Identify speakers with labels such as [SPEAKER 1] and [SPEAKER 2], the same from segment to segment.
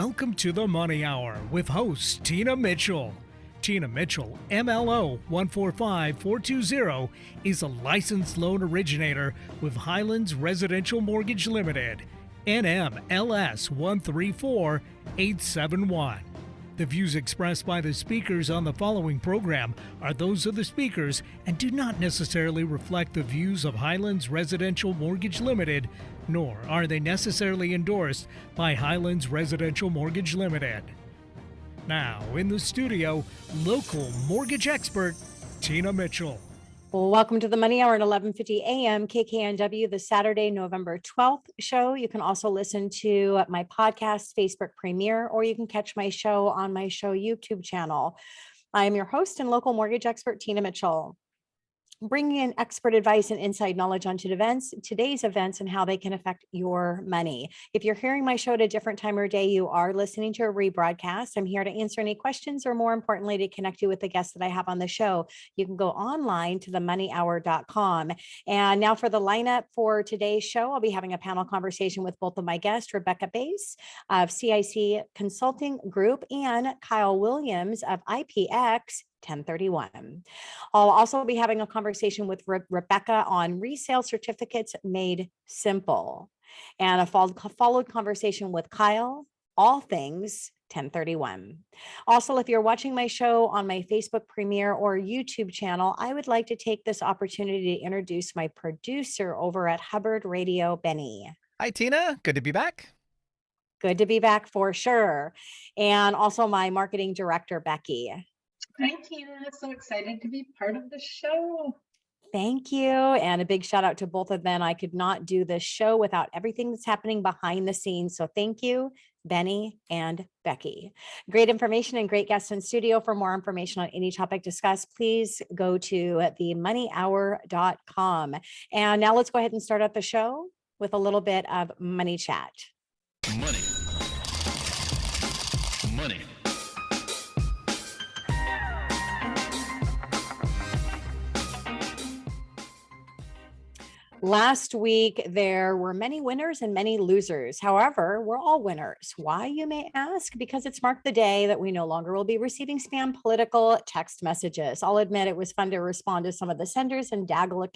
[SPEAKER 1] Welcome to the Money Hour with host Tina Mitchell. Tina Mitchell, MLO 145420, is a licensed loan originator with Highlands Residential Mortgage Limited, NMLS 134871. The views expressed by the speakers on the following program are those of the speakers and do not necessarily reflect the views of Highlands Residential Mortgage Limited, nor are they necessarily endorsed by Highlands Residential Mortgage Limited. Now, in the studio, local mortgage expert, Tina Mitchell.
[SPEAKER 2] Well, welcome to the Money Hour at 11:50 a.m. KKNW, the Saturday, November 12th show. You can also listen to my podcast, Facebook premiere, or you can catch my show on my show YouTube channel. I am your host and local mortgage expert, Tina Mitchell, bringing in expert advice and inside knowledge on today's events and how they can affect your money. If you're hearing my show at a different time or day, you are listening to a rebroadcast. I'm here to answer any questions or, more importantly, to connect you with the guests that I have on the show. You can go online to themoneyhour.com. And now for the lineup for today's show, I'll be having a panel conversation with both of my guests, Rebekah Baze of CIC Consulting Group and Kyle Williams of IPX 1031. I'll also be having a conversation with Rebekah on Resale Certificates Made Simple, and a followed conversation with Kyle, all things 1031. Also, if you're watching my show on my Facebook premiere or YouTube channel, I would like to take this opportunity to introduce my producer over at Hubbard Radio, Benny.
[SPEAKER 3] Hi, Tina. Good to be back.
[SPEAKER 2] Good to be back for sure. And also my marketing director, Becky.
[SPEAKER 4] Hi, Tina. So excited to be part of the show.
[SPEAKER 2] Thank you. And a big shout out to both of them. I could not do this show without everything that's happening behind the scenes. So thank you, Benny and Becky. Great information and great guests in studio. For more information on any topic discussed, please go to themoneyhour.com. And now let's go ahead and start out the show with a little bit of money chat.
[SPEAKER 5] Money.
[SPEAKER 2] Last week, there were many winners and many losers. However, we're all winners. Why, you may ask? Because it's marked the day that we no longer will be receiving spam political text messages. I'll admit it was fun to respond to some of the senders and dangle a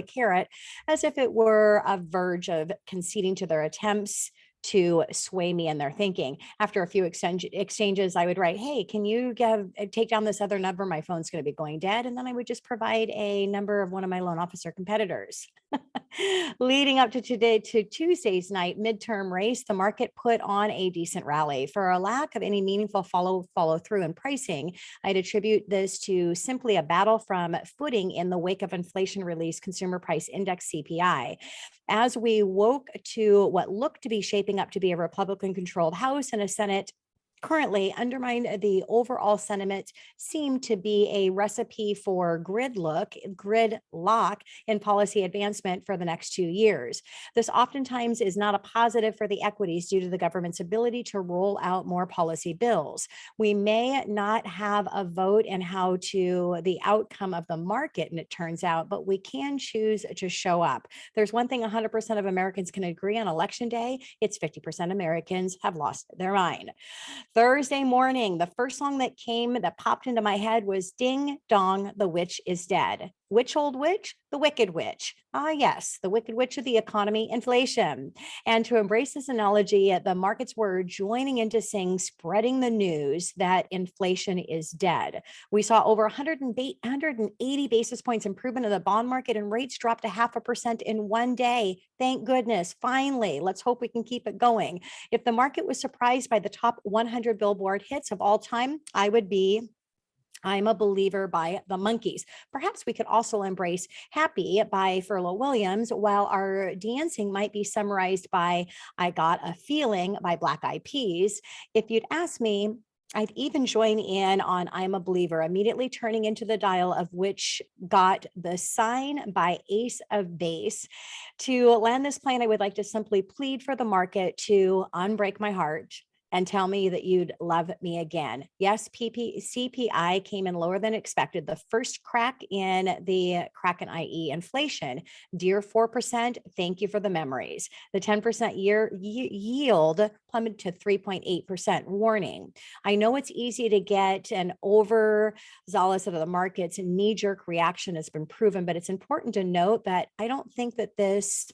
[SPEAKER 2] carrot as if it were a verge of conceding to their attempts to sway me in their thinking. After a few exchanges, I would write, hey, can you take down this other number? My phone's going to be going dead. And then I would just provide a number of one of my loan officer competitors. Leading up to Tuesday's night midterm race, the market put on a decent rally. For a lack of any meaningful follow through in pricing, I'd attribute this to simply a battle from footing in the wake of inflation release consumer price index CPI. As we woke to what looked to be shaping up to be a Republican-controlled House and a Senate currently undermined, the overall sentiment seemed to be a recipe for gridlock in policy advancement for the next 2 years. This oftentimes is not a positive for the equities due to the government's ability to roll out more policy bills. We may not have a vote in the outcome of the market, and it turns out, but we can choose to show up. There's one thing 100% of Americans can agree on election day. It's 50% Americans have lost their mind. Thursday morning, the first song that popped into my head was Ding Dong, the Witch is Dead. Which old witch? The Wicked Witch. Ah, yes, the Wicked Witch of the economy, inflation. And to embrace this analogy, the markets were joining in to sing, spreading the news that inflation is dead. We saw over 180 basis points improvement in the bond market, and rates dropped 0.5% in one day. Thank goodness. Finally, let's hope we can keep it going. If the market was surprised by the top 100 Billboard hits of all time, I'm a Believer by the Monkees. Perhaps we could also embrace Happy by Pharrell Williams, while our dancing might be summarized by I Got a Feeling by Black Eyed Peas. If you'd ask me, I'd even join in on I'm a Believer, immediately turning into the dial of which got the sign by Ace of Base. To land this plane, I would like to simply plead for the market to unbreak my heart, and tell me that you'd love me again. Yes, CPI came in lower than expected. The first crack in the Kraken IE inflation. Dear 4%, thank you for the memories. The 10% year yield plummeted to 3.8%. Warning. I know it's easy to get an overzealous of the markets. Knee-jerk reaction has been proven, but it's important to note that I don't think that this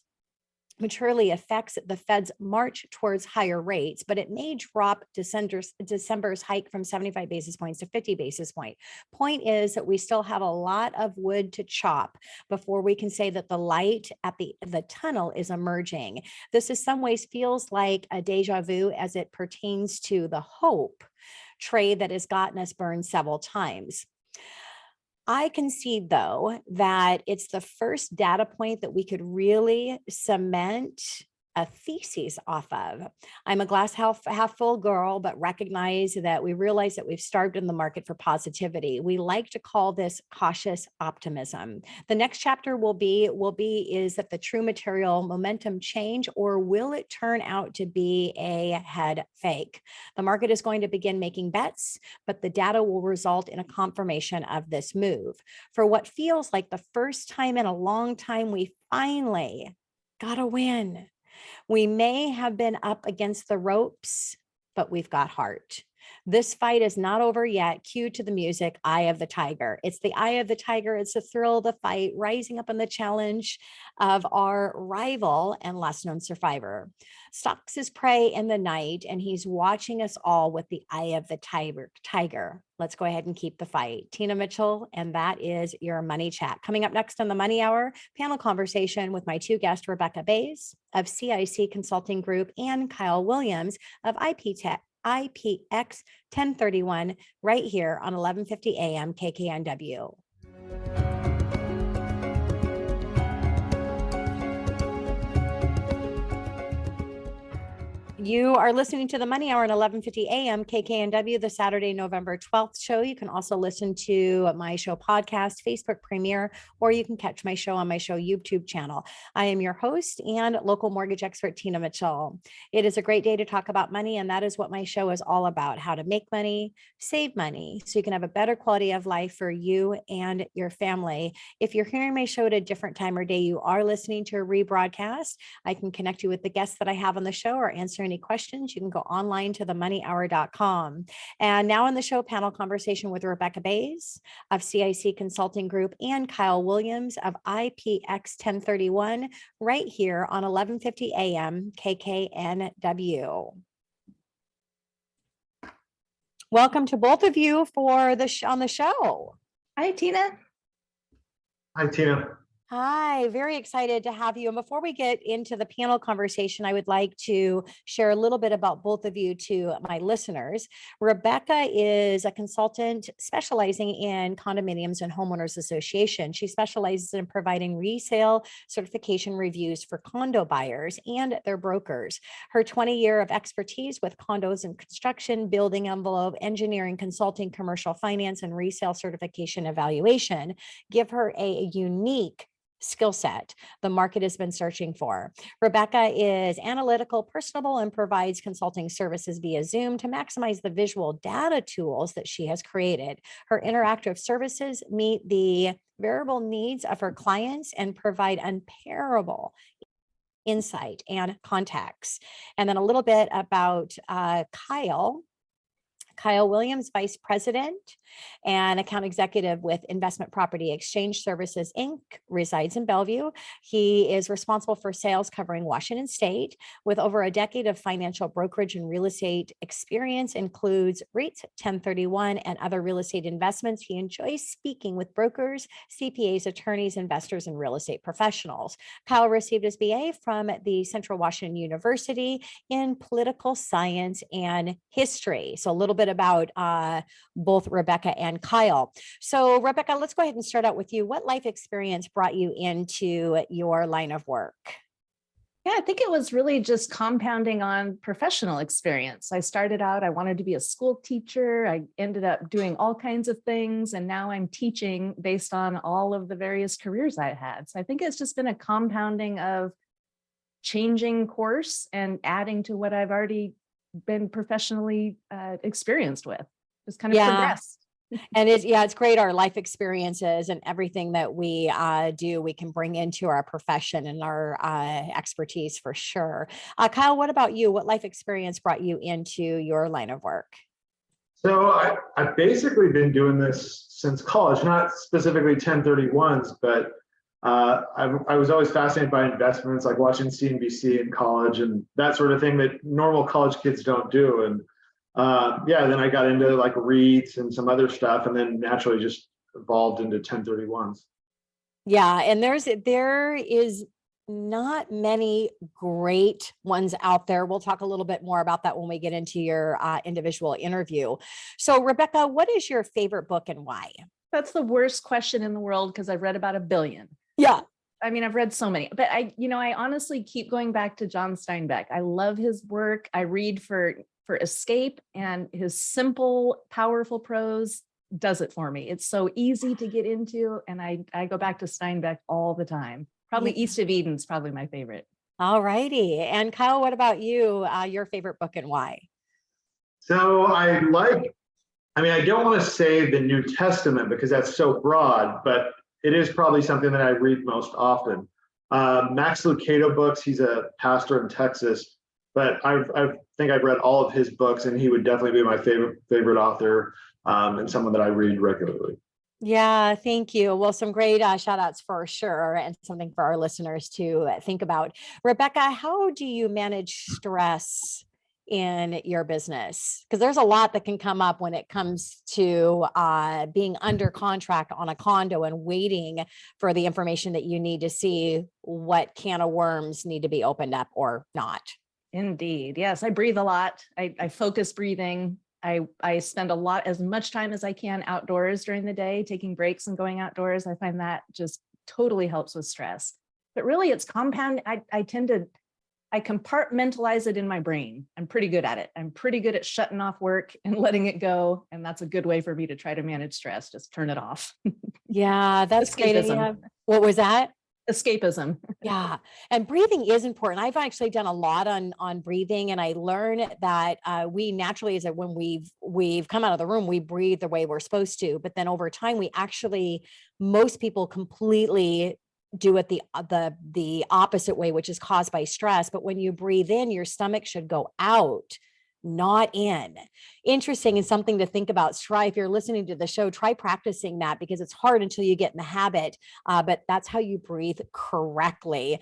[SPEAKER 2] maturely affects the Fed's march towards higher rates, but it may drop December's hike from 75 basis points to 50 basis point. Point is that we still have a lot of wood to chop before we can say that the light at the tunnel is emerging. This in some ways feels like a deja vu as it pertains to the hope trade that has gotten us burned several times. I concede, though, that it's the first data point that we could really cement a thesis off of. I'm a glass half full girl, but recognize that we realize that we've starved in the market for positivity. We like to call this cautious optimism. The next chapter will be is that the true material momentum change, or will it turn out to be a head fake? The market is going to begin making bets, but the data will result in a confirmation of this move. For what feels like the first time in a long time, we finally got a win. We may have been up against the ropes, but we've got heart. This fight is not over yet. Cue to the music, Eye of the Tiger. It's the eye of the tiger. It's the thrill of the fight, rising up in the challenge of our rival and less known survivor. Stalks his prey in the night, and he's watching us all with the eye of the tiger. Let's go ahead and keep the fight. Tina Mitchell, and that is your Money Chat. Coming up next on the Money Hour, panel conversation with my two guests, Rebekah Baze of CIC Consulting Group and Kyle Williams of IPX 1031, right here on 1150 AM KKNW. You are listening to the Money Hour at 1150 AM KKNW, the Saturday, November 12th show. You can also listen to my show podcast, Facebook premiere, or you can catch my show on my show YouTube channel. I am your host and local mortgage expert, Tina Mitchell. It is a great day to talk about money, and that is what my show is all about: how to make money, save money, so you can have a better quality of life for you and your family. If you're hearing my show at a different time or day, you are listening to a rebroadcast. I can connect you with the guests that I have on the show or answer any questions. You can go online to themoneyhour.com. And now in the show, panel conversation with Rebekah Baze of CIC Consulting Group and Kyle Williams of IPX 1031, right here on 1150 AM KKNW. Welcome to both of you for on the show.
[SPEAKER 5] Hi, Tina.
[SPEAKER 6] Hi, Tina.
[SPEAKER 2] Hi, very excited to have you. And before we get into the panel conversation, I would like to share a little bit about both of you to my listeners. Rebekah is a consultant specializing in condominiums and homeowners association. She specializes in providing resale certification reviews for condo buyers and their brokers. Her 20-year of expertise with condos and construction, building envelope, engineering, consulting, commercial finance, and resale certification evaluation give her a unique skill set the market has been searching for. Rebekah is analytical, personable, and provides consulting services via Zoom to maximize the visual data tools that she has created. Her interactive services meet the variable needs of her clients and provide unparalleled insight and context. And then a little bit about Kyle Williams, Vice President and Account Executive with Investment Property Exchange Services, Inc., resides in Bellevue. He is responsible for sales covering Washington State. With over a decade of financial brokerage and real estate experience, includes REITs, 1031, and other real estate investments. He enjoys speaking with brokers, CPAs, attorneys, investors, and real estate professionals. Kyle received his BA from the Central Washington University in political science and history. So a little bit about both Rebekah and Kyle. So Rebekah, let's go ahead and start out with you. What life experience brought you into your line of work?
[SPEAKER 5] Yeah, I think it was really just compounding on professional experience. I started out, I wanted to be a school teacher. I ended up doing all kinds of things, and now I'm teaching based on all of the various careers I had. So I think it's just been a compounding of changing course and adding to what I've already been professionally experienced with. Just kind of
[SPEAKER 2] Yeah.
[SPEAKER 5] progressed.
[SPEAKER 2] And it's great. Our life experiences and everything that we do, we can bring into our profession and our expertise for sure. Kyle, what about you? What life experience brought you into your line of work?
[SPEAKER 6] So I've basically been doing this since college, not specifically 1031s, but I was always fascinated by investments, like watching CNBC in college and that sort of thing that normal college kids don't do. And then I got into like REITs and some other stuff, and then naturally just evolved into 1031s.
[SPEAKER 2] Yeah, and there is not many great ones out there. We'll talk a little bit more about that when we get into your individual interview. So, Rebekah, what is your favorite book and why?
[SPEAKER 5] That's the worst question in the world because I've read about 1 billion.
[SPEAKER 2] Yeah.
[SPEAKER 5] I mean, I've read so many, but I honestly keep going back to John Steinbeck. I love his work. I read for escape, and his simple, powerful prose does it for me. It's so easy to get into, and I go back to Steinbeck all the time. Probably East of Eden's probably my favorite.
[SPEAKER 2] All righty. And Kyle, what about you? Your favorite book and why?
[SPEAKER 6] So I don't want to say the New Testament because that's so broad, but it is probably something that I read most often. Max Lucado books, he's a pastor in Texas, but I think I've read all of his books, and he would definitely be my favorite author, and someone that I read regularly.
[SPEAKER 2] Yeah, thank you. Well, some great shout outs for sure, and something for our listeners to think about. Rebekah, how do you manage stress in your business? Because there's a lot that can come up when it comes to being under contract on a condo and waiting for the information that you need to see what can of worms need to be opened up or not.
[SPEAKER 5] Indeed. Yes, I breathe a lot. I focus breathing. I spend as much time as I can outdoors during the day, taking breaks and going outdoors. I find that just totally helps with stress. But really, it's compound. I compartmentalize it in my brain. I'm pretty good at it. I'm pretty good at shutting off work and letting it go. And that's a good way for me to try to manage stress. Just turn it off.
[SPEAKER 2] Yeah, that's great. What was that?
[SPEAKER 5] Escapism.
[SPEAKER 2] Yeah. And breathing is important. I've actually done a lot on breathing, and I learned that we naturally, when we've come out of the room, we breathe the way we're supposed to. But then over time, most people completely do it the opposite way, which is caused by stress. But when you breathe in, your stomach should go out, not in. Interesting, and something to think about. Try, if you're listening to the show, try practicing that, because it's hard until you get in the habit. But that's how you breathe correctly,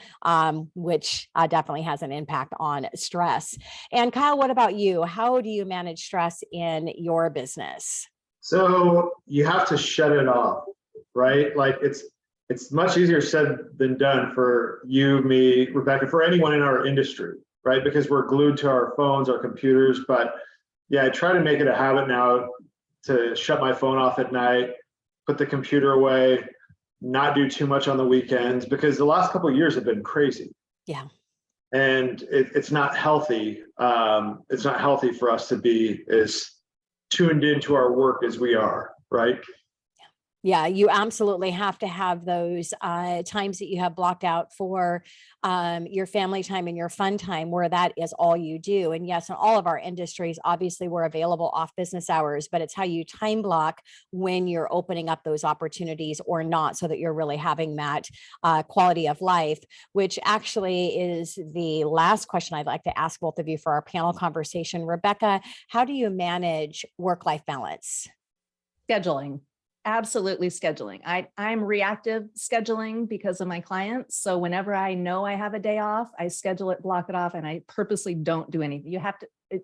[SPEAKER 2] which definitely has an impact on stress. And Kyle, what about you? How do you manage stress in your business?
[SPEAKER 6] So you have to shut it off, right? Like it's much easier said than done for you, me, Rebekah, for anyone in our industry, right? Because we're glued to our phones, our computers. But yeah, I try to make it a habit now to shut my phone off at night, put the computer away, not do too much on the weekends, because the last couple of years have been crazy.
[SPEAKER 2] Yeah.
[SPEAKER 6] And it's not healthy. It's not healthy for us to be as tuned into our work as we are, right?
[SPEAKER 2] Yeah, you absolutely have to have those times that you have blocked out for your family time and your fun time, where that is all you do. And yes, in all of our industries, obviously we're available off business hours, but it's how you time block when you're opening up those opportunities or not, so that you're really having that quality of life, which actually is the last question I'd like to ask both of you for our panel conversation. Rebekah, how do you manage work-life balance?
[SPEAKER 5] Scheduling. Absolutely scheduling. I'm reactive scheduling because of my clients. So whenever I know I have a day off, I schedule it, block it off, and I purposely don't do anything.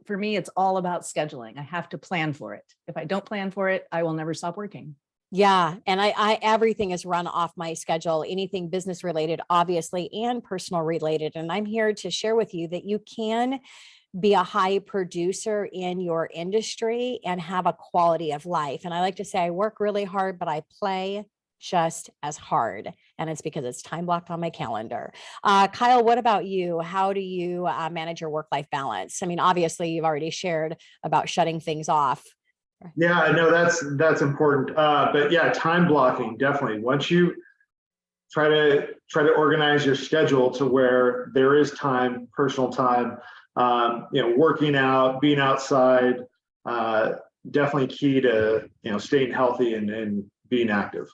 [SPEAKER 5] For me, it's all about scheduling. I have to plan for it. If I don't plan for it, I will never stop working.
[SPEAKER 2] Yeah. And I everything is run off my schedule, anything business related, obviously, and personal related. And I'm here to share with you that you can be a high producer in your industry and have a quality of life. And I like to say I work really hard, but I play just as hard. And it's because it's time blocked on my calendar. Kyle, what about you? How do you manage your work-life balance? I mean, obviously you've already shared about shutting things off.
[SPEAKER 6] Yeah, I know that's important. But yeah, time blocking, definitely. Once you try to organize your schedule to where there is time, personal time, Working out, being outside, definitely key to, staying healthy and being active.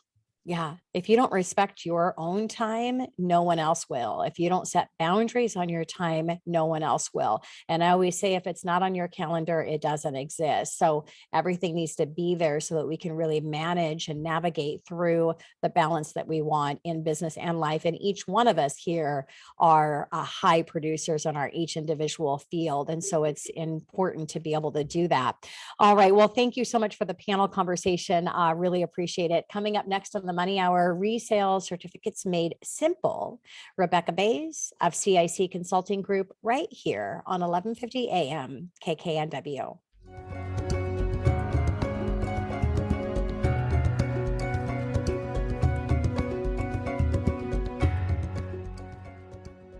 [SPEAKER 2] Yeah. If you don't respect your own time, no one else will. If you don't set boundaries on your time, no one else will. And I always say, if it's not on your calendar, it doesn't exist. So everything needs to be there so that we can really manage and navigate through the balance that we want in business and life. And each one of us here are high producers on our each individual field. And so it's important to be able to do that. All right. Well, thank you so much for the panel conversation. I really appreciate it. Coming up next on the Money Hour, Resale Certificates Made Simple, Rebekah Baze of CIC Consulting Group, right here on 1150 AM KKNW.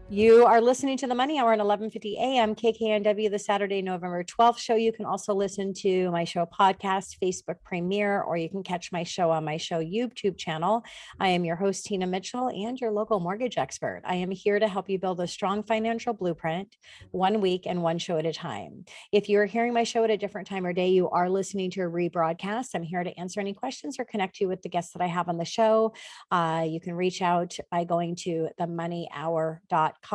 [SPEAKER 2] You are listening to the Money Hour at 1150 AM KKNW, the Saturday, November 12th show. You can also listen to my show podcast, Facebook premiere, or you can catch my show on my show YouTube channel. I am your host, Tina Mitchell, and your local mortgage expert. I am here to help you build a strong financial blueprint, 1 week and one show at a time. If you're hearing my show at a different time or day, you are listening to a rebroadcast. I'm here to answer any questions or connect you with the guests that I have on the show. You can reach out by going to themoneyhour.com.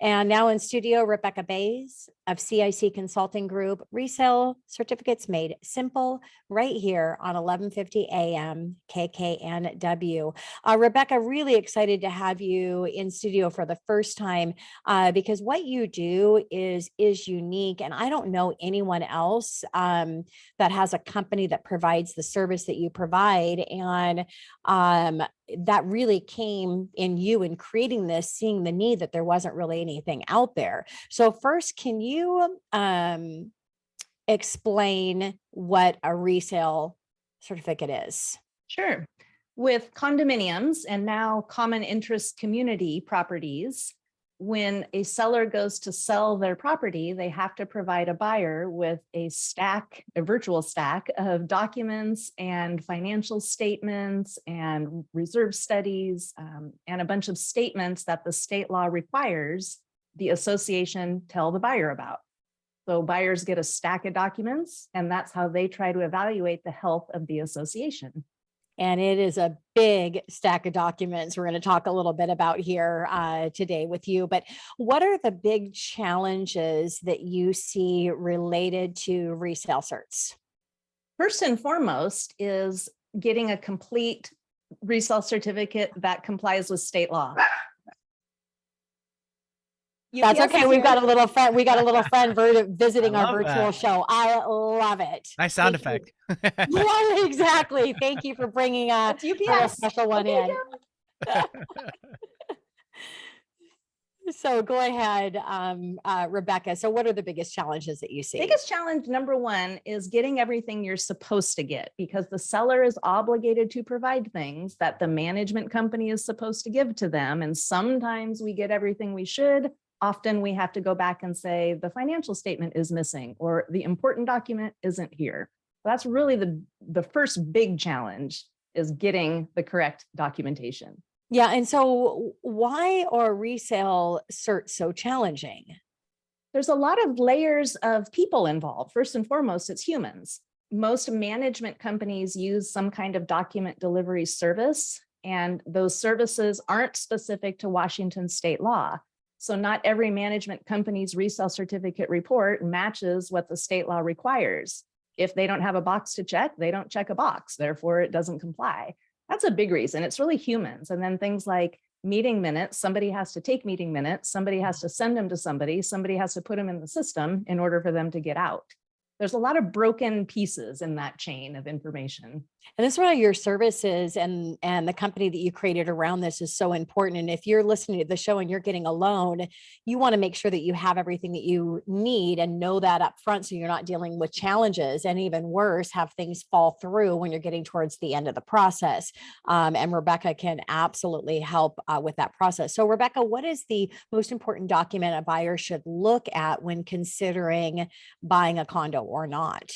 [SPEAKER 2] And now in studio, Rebekah Baze of CIC Consulting Group, Resale Certificates Made Simple, right here on 1150 AM KKNW. Rebekah, really excited to have you in studio for the first time because what you do is unique. And I don't know anyone else that has a company that provides the service that you provide. And that really came in you in creating this, seeing the need that there wasn't really anything out there. So first, can you explain what a resale certificate is?
[SPEAKER 5] Sure. With condominiums and now common interest community properties, when a seller goes to sell their property, they have to provide a buyer with a virtual stack of documents and financial statements and reserve studies and a bunch of statements that the state law requires the association tell the buyer about. So buyers get a stack of documents, and that's how they try to evaluate the health of the association.
[SPEAKER 2] And it is a big stack of documents we're going to talk a little bit about here today with you. But what are the big challenges that you see related to resale certs?
[SPEAKER 5] First and foremost is getting a complete resale certificate that complies with state law.
[SPEAKER 2] That's okay. We've got a little friend. We got a little friend visiting our virtual show. I love it.
[SPEAKER 3] Nice sound effect.
[SPEAKER 2] Yeah, exactly. Thank you for bringing a special one in. So go ahead, Rebekah. So what are the biggest challenges that you see?
[SPEAKER 5] Biggest challenge number one is getting everything you're supposed to get, because the seller is obligated to provide things that the management company is supposed to give to them. And sometimes we get everything we should. Often we have to go back and say the financial statement is missing or the important document isn't here. That's really the first big challenge, is getting the correct documentation.
[SPEAKER 2] Yeah. And so why are resale certs so challenging?
[SPEAKER 5] There's a lot of layers of people involved. First and foremost, it's humans. Most management companies use some kind of document delivery service, and those services aren't specific to Washington state law. So not every management company's resale certificate report matches what the state law requires. If they don't have a box to check, they don't check a box. Therefore, it doesn't comply. That's a big reason. It's really humans. And then things like meeting minutes, somebody has to take meeting minutes, somebody has to send them to somebody has to put them in the system in order for them to get out. There's a lot of broken pieces in that chain of information.
[SPEAKER 2] And this is why your services and the company that you created around this is so important. And if you're listening to the show and you're getting a loan, you want to make sure that you have everything that you need and know that up front, so you're not dealing with challenges, and even worse, have things fall through when you're getting towards the end of the process. And Rebekah can absolutely help with that process. So Rebekah, what is the most important document a buyer should look at when considering buying a condo or not?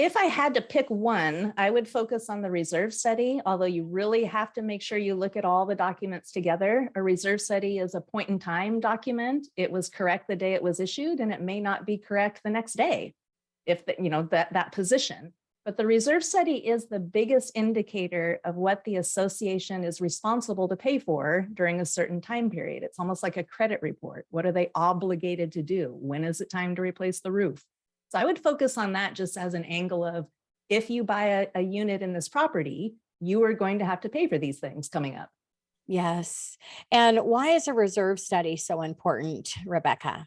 [SPEAKER 5] If I had to pick one, I would focus on the reserve study, although you really have to make sure you look at all the documents together. A reserve study is a point in time document. It was correct the day it was issued, and it may not be correct the next day if that position. But the reserve study is the biggest indicator of what the association is responsible to pay for during a certain time period. It's almost like a credit report. What are they obligated to do? When is it time to replace the roof? So I would focus on that just as an angle of, if you buy a unit in this property, you are going to have to pay for these things coming up.
[SPEAKER 2] Yes. And why is a reserve study so important, Rebekah?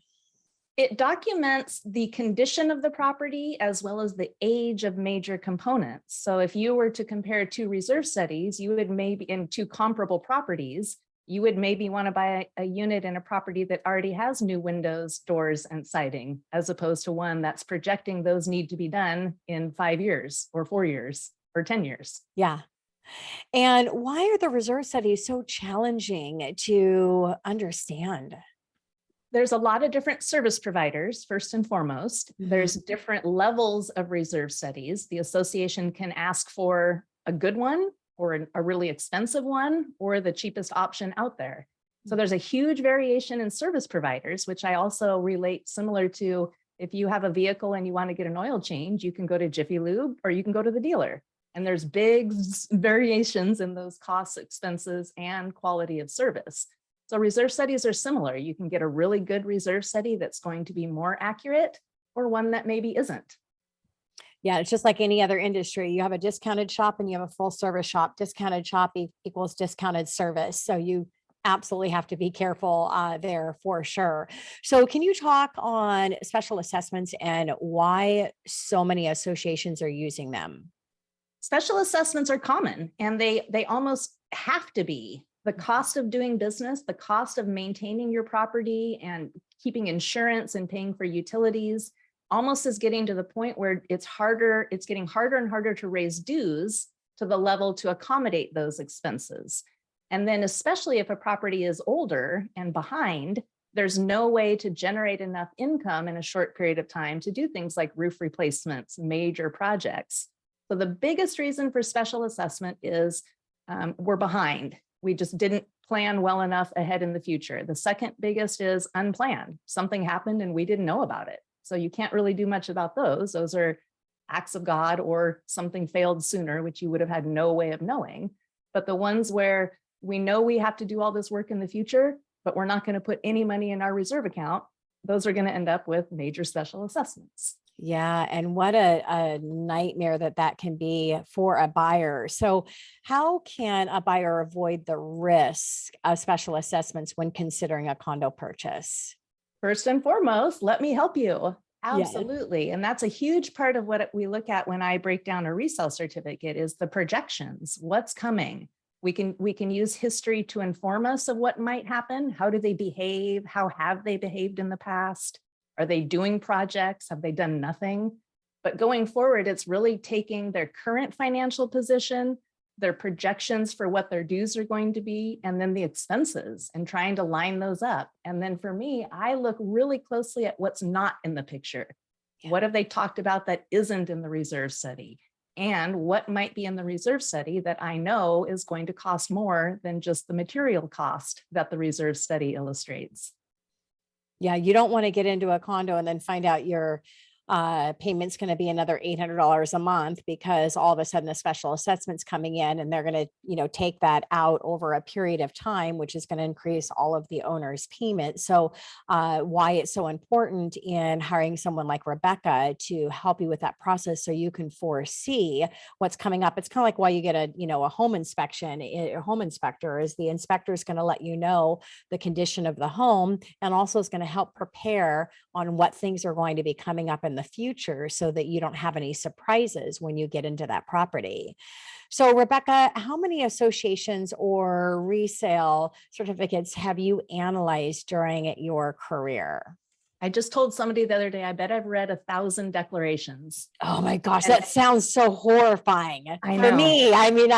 [SPEAKER 5] It documents the condition of the property as well as the age of major components. So if you were to compare two reserve studies, you would maybe, in two comparable properties, you would maybe want to buy a unit in a property that already has new windows, doors, and siding, as opposed to one that's projecting those need to be done in 5 years or 4 years or 10 years.
[SPEAKER 2] Yeah. And why are the reserve studies so challenging to understand?
[SPEAKER 5] There's a lot of different service providers, first and foremost. There's different levels of reserve studies. The association can ask for a good one, or a really expensive one, or the cheapest option out there. So there's a huge variation in service providers, which I also relate similar to, if you have a vehicle and you want to get an oil change, you can go to Jiffy Lube or you can go to the dealer. And there's big variations in those costs, expenses, and quality of service. So reserve studies are similar. You can get a really good reserve study that's going to be more accurate, or one that maybe isn't.
[SPEAKER 2] Yeah, it's just like any other industry. You have a discounted shop and you have a full service shop. Discounted shop equals discounted service. So you absolutely have to be careful there for sure. So can you talk on special assessments and why so many associations are using them?
[SPEAKER 5] Special assessments are common, and they almost have to be. The cost of doing business, the cost of maintaining your property and keeping insurance and paying for utilities, almost is getting to the point where it's getting harder and harder to raise dues to the level to accommodate those expenses. And then especially if a property is older and behind, there's no way to generate enough income in a short period of time to do things like roof replacements, major projects. So the biggest reason for special assessment is we're behind. We just didn't plan well enough ahead in the future. The second biggest is unplanned. Something happened and we didn't know about it. So you can't really do much about those. Those are acts of God, or something failed sooner, which you would have had no way of knowing. But the ones where we know we have to do all this work in the future, but we're not going to put any money in our reserve account, those are going to end up with major special assessments.
[SPEAKER 2] Yeah, and what a nightmare that can be for a buyer. So how can a buyer avoid the risk of special assessments when considering a condo purchase?
[SPEAKER 5] First and foremost, let me help you.
[SPEAKER 2] Yes.
[SPEAKER 5] Absolutely. And that's a huge part of what we look at when I break down a resale certificate is the projections. What's coming? We can use history to inform us of what might happen. How do they behave? How have they behaved in the past? Are they doing projects? Have they done nothing? But going forward, it's really taking their current financial position, their projections for what their dues are going to be, and then the expenses, and trying to line those up. And then for me, I look really closely at what's not in the picture.
[SPEAKER 2] Yeah.
[SPEAKER 5] What have they talked about that isn't in the reserve study? And what might be in the reserve study that I know is going to cost more than just the material cost that the reserve study illustrates.
[SPEAKER 2] Yeah, you don't want to get into a condo and then find out your payment's going to be another $800 a month because all of a sudden a special assessment's coming in and they're going to, take that out over a period of time, which is going to increase all of the owner's payment. So why it's so important in hiring someone like Rebekah to help you with that process so you can foresee what's coming up. It's kind of like why you get a home inspection. A home inspector is the inspector is going to let you know the condition of the home, and also is going to help prepare on what things are going to be coming up in the future so that you don't have any surprises when you get into that property. So Rebekah, how many associations or resale certificates have you analyzed during your career?
[SPEAKER 5] I just told somebody the other day, I bet I've read 1,000 declarations.
[SPEAKER 2] Oh my gosh, that sounds so horrifying.
[SPEAKER 5] I
[SPEAKER 2] For
[SPEAKER 5] know.
[SPEAKER 2] me, I would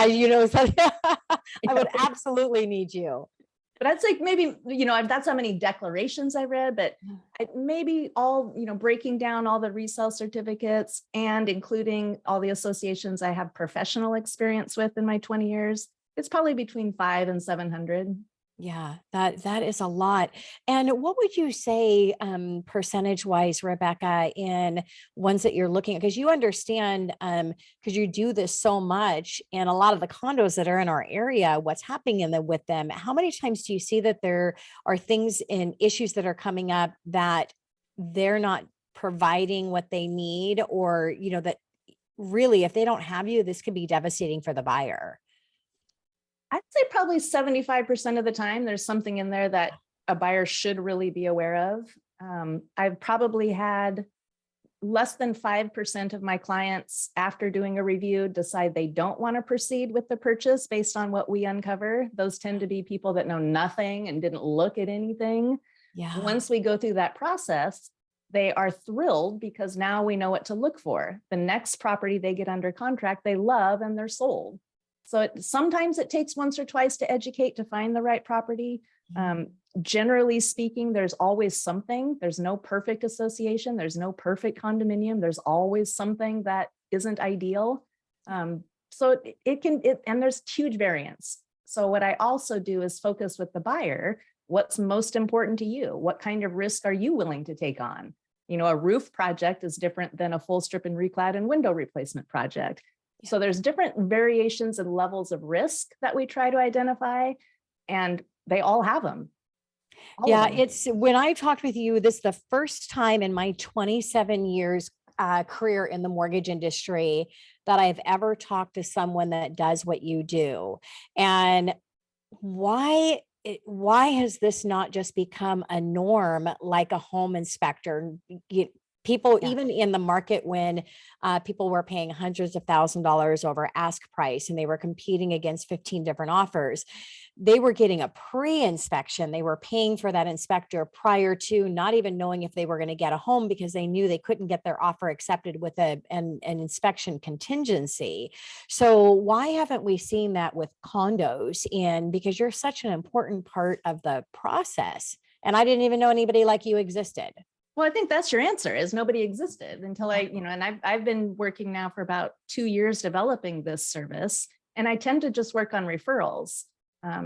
[SPEAKER 2] absolutely need you.
[SPEAKER 5] But that's like maybe, that's how many declarations I read, but maybe all, breaking down all the resale certificates and including all the associations I have professional experience with in my 20 years, it's probably between 500 and 700.
[SPEAKER 2] Yeah, that is a lot. And what would you say, percentage wise, Rebekah, in ones that you're looking at? Because you understand, because you do this so much, and a lot of the condos that are in our area, what's happening with them? How many times do you see that there are things and issues that are coming up that they're not providing what they need, or that really, if they don't have you, this could be devastating for the buyer?
[SPEAKER 5] I'd say probably 75% of the time, there's something in there that a buyer should really be aware of. I've probably had less than 5% of my clients, after doing a review, decide they don't want to proceed with the purchase based on what we uncover. Those tend to be people that know nothing and didn't look at anything.
[SPEAKER 2] Yeah.
[SPEAKER 5] Once we go through that process, they are thrilled because now we know what to look for. The next property they get under contract, they love, and they're sold. So sometimes it takes once or twice to educate to find the right property. Generally speaking, there's always something. There's no perfect association. There's no perfect condominium. There's always something that isn't ideal. So and there's huge variance. So what I also do is focus with the buyer. What's most important to you? What kind of risk are you willing to take on? A roof project is different than a full strip and reclad and window replacement project. So there's different variations and levels of risk that we try to identify, and they all have them.
[SPEAKER 2] Yeah, it's when I talked with you, this is the first time in my 27 years career in the mortgage industry that I've ever talked to someone that does what you do. And why has this not just become a norm, like a home inspector? People, even in the market when people were paying hundreds of $1,000s over ask price and they were competing against 15 different offers, they were getting a pre-inspection. They were paying for that inspector prior to not even knowing if they were going to get a home, because they knew they couldn't get their offer accepted with an inspection contingency. So why haven't we seen that with condos? And because you're such an important part of the process. And I didn't even know anybody like you existed.
[SPEAKER 5] Well, I think that's your answer, is nobody existed until and I've been working now for about 2 years developing this service. And I tend to just work on referrals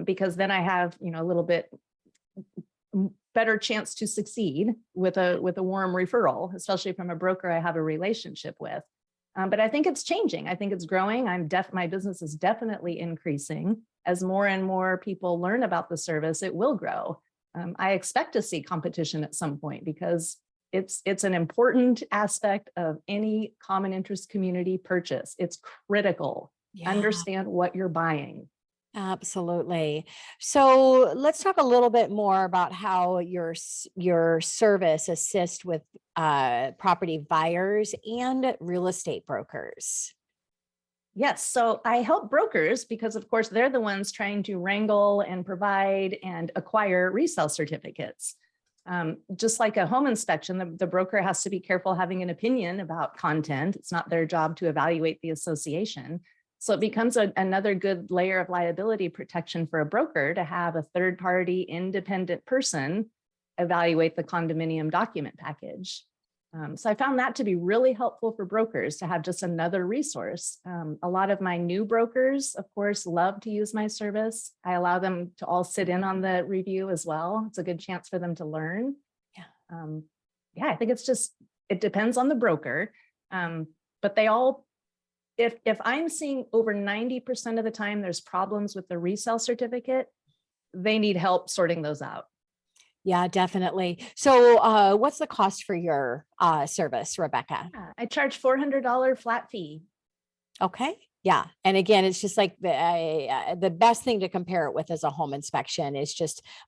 [SPEAKER 5] because then I have, a little bit better chance to succeed with a warm referral, especially from a broker I have a relationship with. But I think it's changing. I think it's growing. My business is definitely increasing. As more and more people learn about the service, it will grow. I expect to see competition at some point because it's an important aspect of any common interest community purchase. It's critical.
[SPEAKER 2] Yeah.
[SPEAKER 5] Understand what you're buying.
[SPEAKER 2] Absolutely. So let's talk a little bit more about how your service assists with property buyers and real estate brokers.
[SPEAKER 5] Yes. So I help brokers because, of course, they're the ones trying to wrangle and provide and acquire resale certificates. Just like a home inspection, the broker has to be careful having an opinion about content. It's not their job to evaluate the association. So it becomes another good layer of liability protection for a broker to have a third-party independent person evaluate the condominium document package. So I found that to be really helpful for brokers to have just another resource. A lot of my new brokers, of course, love to use my service. I allow them to all sit in on the review as well. It's a good chance for them to learn. Yeah, I think it depends on the broker. But they all, if I'm seeing over 90% of the time there's problems with the resale certificate, they need help sorting those out.
[SPEAKER 2] Yeah, definitely. So what's the cost for your service, Rebekah?
[SPEAKER 5] I charge $400 flat fee.
[SPEAKER 2] Okay. Yeah. And again, it's just like the best thing to compare it with is a home inspection is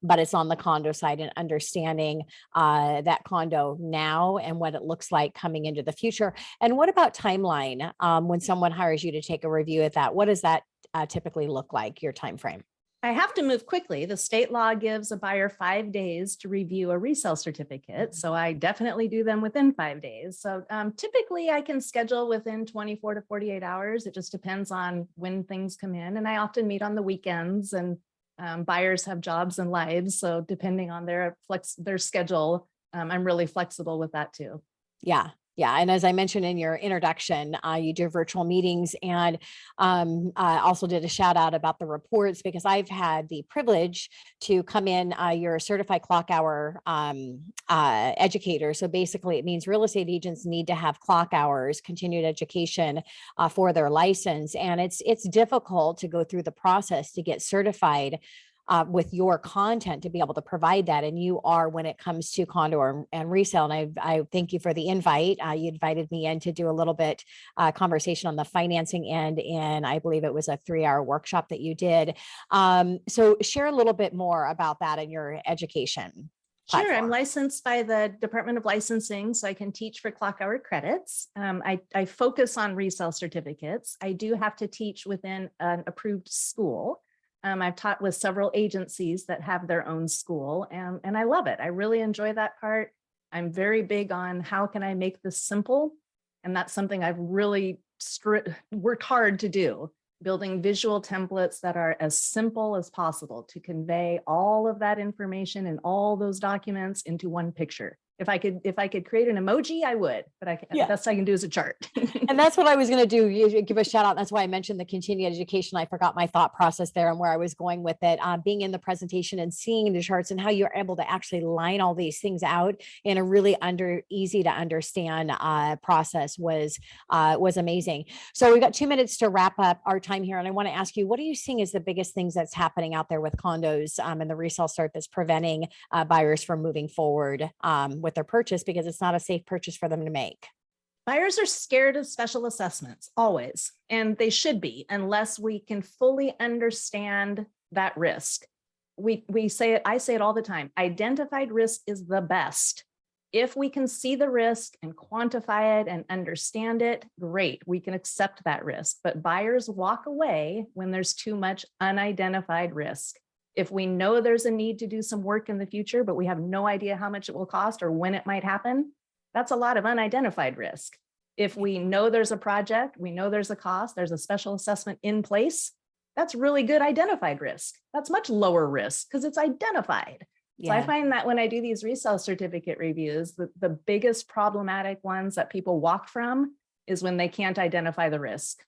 [SPEAKER 2] but it's on the condo side and understanding that condo now and what it looks like coming into the future. And what about timeline? When someone hires you to take a review at that, what does that typically look like, your time frame?
[SPEAKER 5] I have to move quickly. The state law gives a buyer 5 days to review a resale certificate. So I definitely do them within 5 days. So typically I can schedule within 24 to 48 hours. It just depends on when things come in. And I often meet on the weekends and Buyers have jobs and lives, so depending on their schedule, I'm really flexible with that too.
[SPEAKER 2] Yeah. Yeah. And as I mentioned in your introduction, you do virtual meetings, and I also did a shout out about the reports, because I've had the privilege to come in. You're a certified clock hour educator. So basically it means real estate agents need to have clock hours, continued education for their license. And it's difficult to go through the process to get certified with your content to be able to provide that. And you are, when it comes to condo and resale. And I thank you for the invite. You invited me in to do a little bit conversation on the financing end. And I believe it was a 3-hour workshop that you did. So share a little bit more about that in your education.
[SPEAKER 5] Sure.
[SPEAKER 2] platform.
[SPEAKER 5] I'm licensed by the Department of Licensing, so I can teach for clock hour credits. I focus on resale certificates. I do have to teach within an approved school. I've taught with several agencies that have their own school, and I love it. I really enjoy that part. I'm very big on how can I make this simple? And that's something I've really worked hard to do, building visual templates that are as simple as possible to convey all of that information and all those documents into one picture. If I could create an emoji, I would, but best I can do is a chart.
[SPEAKER 2] And that's what I was going to do. You give a shout out. That's why I mentioned the continued education. I forgot my thought process there and where I was going with it. Being in the presentation and seeing the charts and how you're able to actually line all these things out in a really easy to understand process was amazing. So we've got 2 minutes to wrap up our time here. And I want to ask you, what are you seeing as the biggest things that's happening out there with condos and the resale start that's preventing buyers from moving forward with their purchase, because it's not a safe purchase for them to make?
[SPEAKER 5] Buyers are scared of special assessments, always, and they should be, unless we can fully understand that risk. We say it, I say it all the time, identified risk is the best. If we can see the risk and quantify it and understand it, great, we can accept that risk. But buyers walk away when there's too much unidentified risk. If we know there's a need to do some work in the future, but we have no idea how much it will cost or when it might happen, that's a lot of unidentified risk. If we know there's a project, we know there's a cost, there's a special assessment in place, that's really good identified risk. That's much lower risk because it's identified. So I find that when I do these resale certificate reviews, the biggest problematic ones that people walk from is when they can't identify the risk.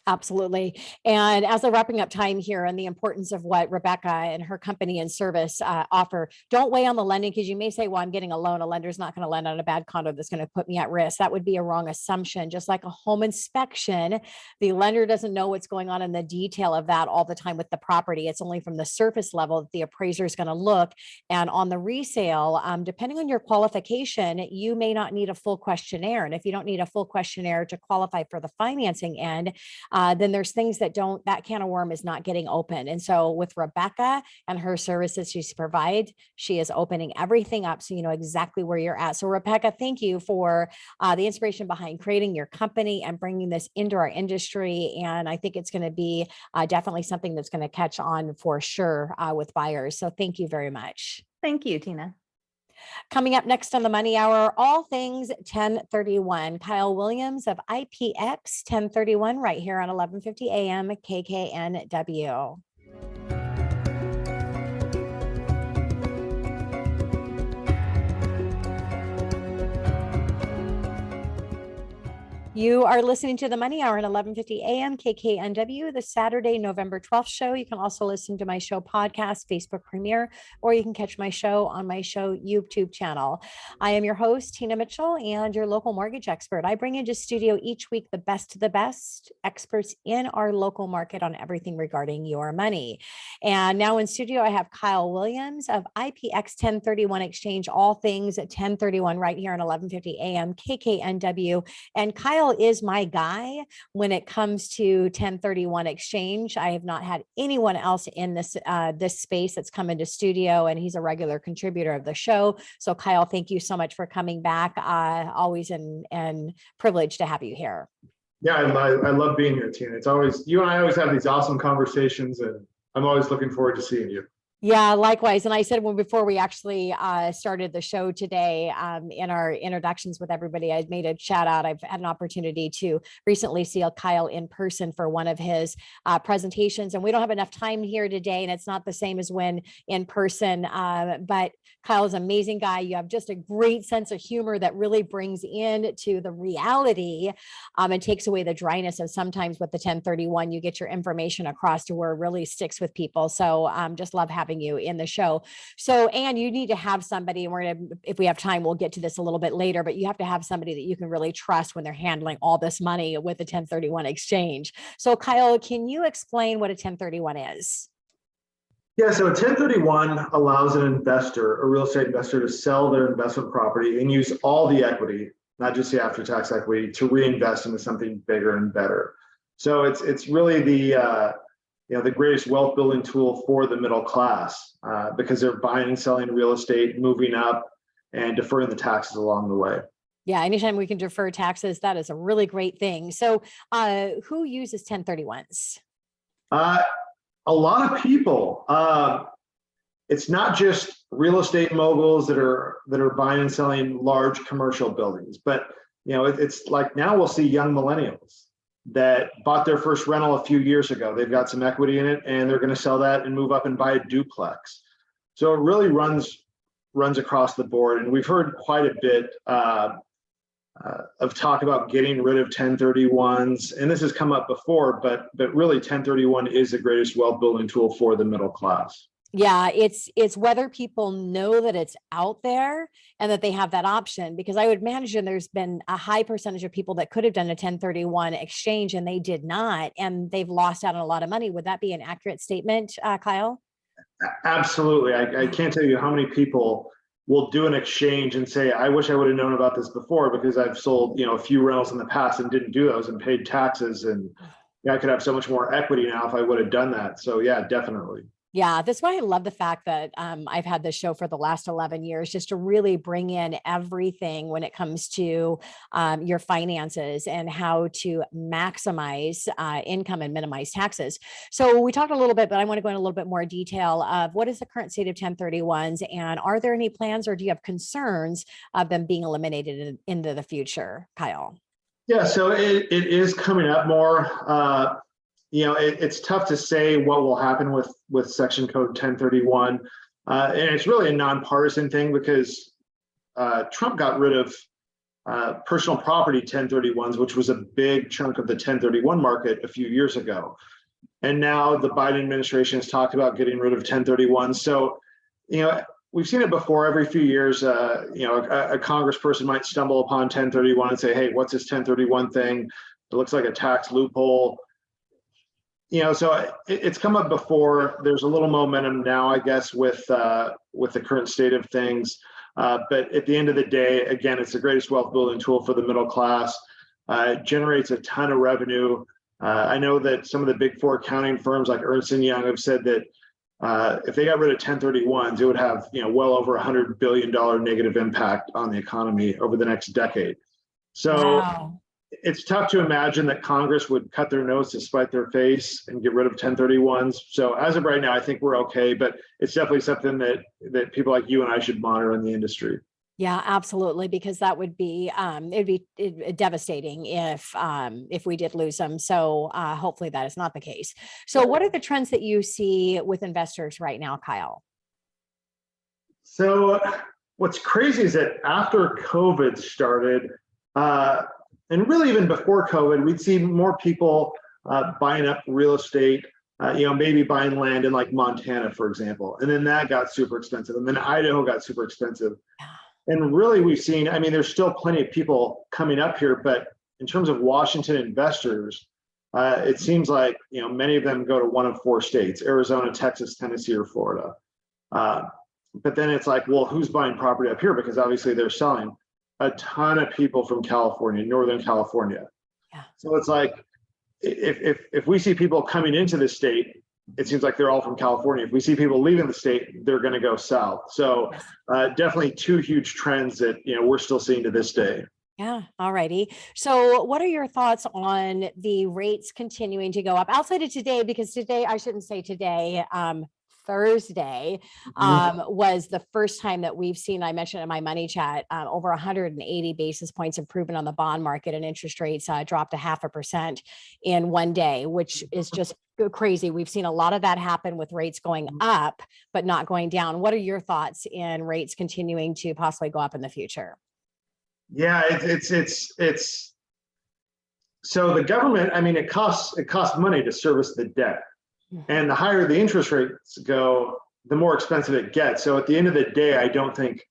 [SPEAKER 2] Absolutely. And as I'm wrapping up time here and the importance of what Rebekah and her company and service offer, don't weigh on the lending, because you may say, well, I'm getting a loan. A lender's not going to lend on a bad condo that's going to put me at risk. That would be a wrong assumption. Just like a home inspection, the lender doesn't know what's going on in the detail of that all the time with the property. It's only from the surface level that the appraiser is going to look. And on the resale, depending on your qualification, you may not need a full questionnaire. And if you don't need a full questionnaire to qualify for the financing end, then there's things that that can of worm is not getting open. And so with Rebekah and her services she provides, she is opening everything up so you know exactly where you're at. So Rebekah, thank you for the inspiration behind creating your company and bringing this into our industry. And I think it's going to be definitely something that's going to catch on for sure with buyers. So thank you very much.
[SPEAKER 5] Thank you, Tina.
[SPEAKER 2] Coming up next on the Money Hour, all things 1031. Kyle Williams of IPX 1031 right here on 1150 AM KKNW. You are listening to the Money Hour at 1150 AM KKNW, the Saturday, November 12th show. You can also listen to my show podcast, Facebook premiere, or you can catch my show on my show YouTube channel. I am your host, Tina Mitchell, and your local mortgage expert. I bring into studio each week the best of the best experts in our local market on everything regarding your money. And now in studio, I have Kyle Williams of IPX 1031 Exchange, all things at 1031 right here on 1150 AM KKNW. And Kyle is my guy when it comes to 1031 Exchange. I have not had anyone else in this space that's come into studio, and he's a regular contributor of the show. So Kyle, thank you so much for coming back. Always and privileged to have you here.
[SPEAKER 6] Yeah, I love being here, Tina. It's always, you and I always have these awesome conversations, and I'm always looking forward to seeing you.
[SPEAKER 2] Yeah, likewise. And I said when before we actually started the show today, in our introductions with everybody, I made a shout out. I've had an opportunity to recently see Kyle in person for one of his presentations, and we don't have enough time here today, and it's not the same as when in person. But Kyle's an amazing guy. You have just a great sense of humor that really brings in to the reality, and takes away the dryness of sometimes with the 1031, you get your information across to where it really sticks with people. So just love having you in the show. So, Anne, you need to have somebody, and we're going to, if we have time, we'll get to this a little bit later, but you have to have somebody that you can really trust when they're handling all this money with a 1031 exchange. So Kyle, can you explain what a 1031 is?
[SPEAKER 6] Yeah, so a 1031 allows an investor, a real estate investor, to sell their investment property and use all the equity, not just the after-tax equity, to reinvest into something bigger and better. So it's really the the greatest wealth building tool for the middle class, because they're buying and selling real estate, moving up, and deferring the taxes along the way.
[SPEAKER 2] Yeah, anytime we can defer taxes, that is a really great thing. So who uses 1031s?
[SPEAKER 6] A lot of people. It's not just real estate moguls that are buying and selling large commercial buildings, but it's like now we'll see young millennials that bought their first rental a few years ago. They've got some equity in it, and they're going to sell that and move up and buy a duplex. So it really runs across the board, and we've heard quite a bit of talk about getting rid of 1031s, and this has come up before, but really 1031 is the greatest wealth building tool for the middle class.
[SPEAKER 2] Yeah, it's whether people know that it's out there and that they have that option, because I would imagine there's been a high percentage of people that could have done a 1031 exchange and they did not, and they've lost out on a lot of money. Would that be an accurate statement, Kyle?
[SPEAKER 6] Absolutely. I can't tell you how many people will do an exchange and say, I wish I would have known about this before, because I've sold a few rentals in the past and didn't do those and paid taxes, and I could have so much more equity now if I would have done that. So yeah, definitely.
[SPEAKER 2] Yeah, that's why I love the fact that I've had this show for the last 11 years, just to really bring in everything when it comes to your finances and how to maximize income and minimize taxes. So we talked a little bit, but I want to go into a little bit more detail of what is the current state of 1031s, and are there any plans, or do you have concerns of them being eliminated into the future, Kyle?
[SPEAKER 6] Yeah, so it is coming up more. It's tough to say what will happen with Section Code 1031. And it's really a nonpartisan thing, because Trump got rid of personal property 1031s, which was a big chunk of the 1031 market a few years ago. And now the Biden administration has talked about getting rid of 1031s. So, we've seen it before. Every few years, a congressperson might stumble upon 1031 and say, hey, what's this 1031 thing? It looks like a tax loophole. So it's come up before. There's a little momentum now, I guess, with the current state of things. But at the end of the day, again, it's the greatest wealth building tool for the middle class. It generates a ton of revenue. I know that some of the big four accounting firms like Ernst & Young have said that if they got rid of 1031s, it would have well over $100 billion negative impact on the economy over the next decade. So
[SPEAKER 2] Wow.
[SPEAKER 6] It's tough to imagine that Congress would cut their nose to spite their face and get rid of 1031s. So as of right now, I think we're okay, but it's definitely something that people like you and I should monitor in the industry.
[SPEAKER 2] Yeah, absolutely, because that would be it'd be devastating if we did lose them. So hopefully that is not the case. So what are the trends that you see with investors right now, Kyle?
[SPEAKER 6] So what's crazy is that after COVID started, and really even before COVID, we'd see more people buying up real estate, maybe buying land in like Montana, for example. And then that got super expensive. And then Idaho got super expensive. And really we've seen, there's still plenty of people coming up here, but in terms of Washington investors, it seems like, many of them go to one of four states: Arizona, Texas, Tennessee, or Florida. But then it's like, well, who's buying property up here? Because obviously they're selling. A ton of people from California, Northern California.
[SPEAKER 2] Yeah.
[SPEAKER 6] So it's like, if we see people coming into the state, it seems like they're all from California. If we see people leaving the state, they're going to go south. So definitely two huge trends that we're still seeing to this day.
[SPEAKER 2] Yeah. All righty. So what are your thoughts on the rates continuing to go up outside of today? Because today, I shouldn't say today, Thursday
[SPEAKER 6] Mhm.
[SPEAKER 2] was the first time that we've seen, I mentioned in my money chat, over 180 basis points improvement on the bond market, and interest rates dropped 0.5% in one day, which is just crazy. We've seen a lot of that happen with rates going up, but not going down. What are your thoughts in rates continuing to possibly go up in the future?
[SPEAKER 6] Yeah, it's so the government, I mean, it costs money to service the debt. And the higher the interest rates go, the more expensive it gets. So at the end of the day, I don't think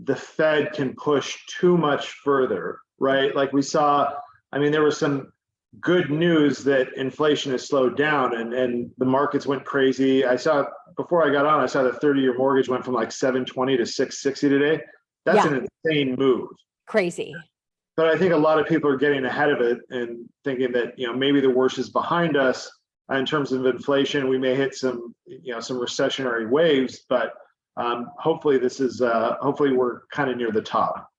[SPEAKER 6] the Fed can push too much further, right? Like we saw, I mean, there was some good news that inflation has slowed down and the markets went crazy. I saw, before I got on, I saw the 30-year mortgage went from like 720 to 660 today. That's an insane move.
[SPEAKER 2] Crazy.
[SPEAKER 6] But I think a lot of people are getting ahead of it and thinking that, you know, maybe the worst is behind us in terms of inflation. We may hit some, you know, some recessionary waves, but hopefully this is, hopefully we're kind of near the top.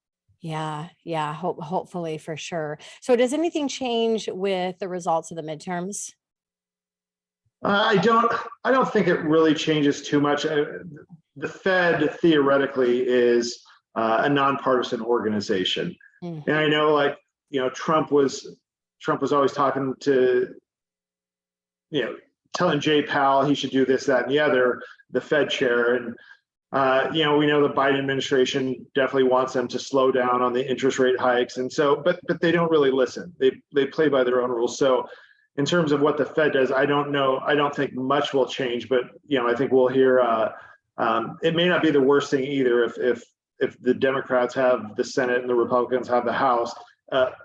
[SPEAKER 2] Yeah. Hopefully, for sure. So does anything change with the results of the midterms?
[SPEAKER 6] I don't think it really changes too much. The Fed theoretically is a nonpartisan organization. And I know, like, you know, Trump was always talking to, you know, telling Jay Powell he should do this, that, and the other, the Fed chair. And, you know, we know the Biden administration definitely wants them to slow down on the interest rate hikes. And so, but they don't really listen. They play by their own rules. So in terms of what the Fed does, I don't know. I don't think much will change, but, you know, I think we'll hear, it may not be the worst thing either if the Democrats have the Senate and the Republicans have the House.